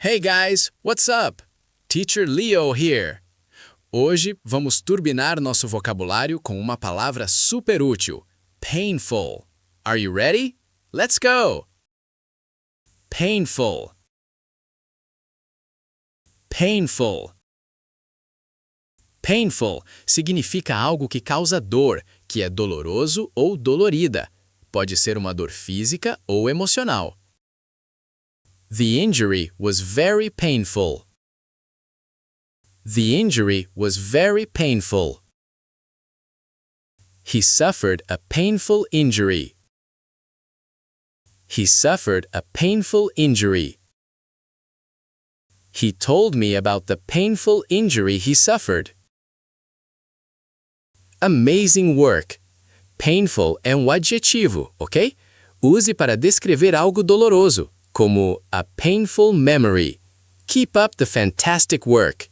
Hey guys, what's up? Teacher Leo here. Hoje vamos turbinar nosso vocabulário com uma palavra super útil: painful. Are you ready? Let's go! Painful. Painful. Painful significa algo que causa dor, que é doloroso ou dolorida. Pode ser uma dor física ou emocional. The injury was very painful. The injury was very painful. He suffered a painful injury. He suffered a painful injury. He told me about the painful injury he suffered. Amazing work! Painful é um adjetivo, ok? Use para descrever algo doloroso, como a painful memory. Keep up the fantastic work.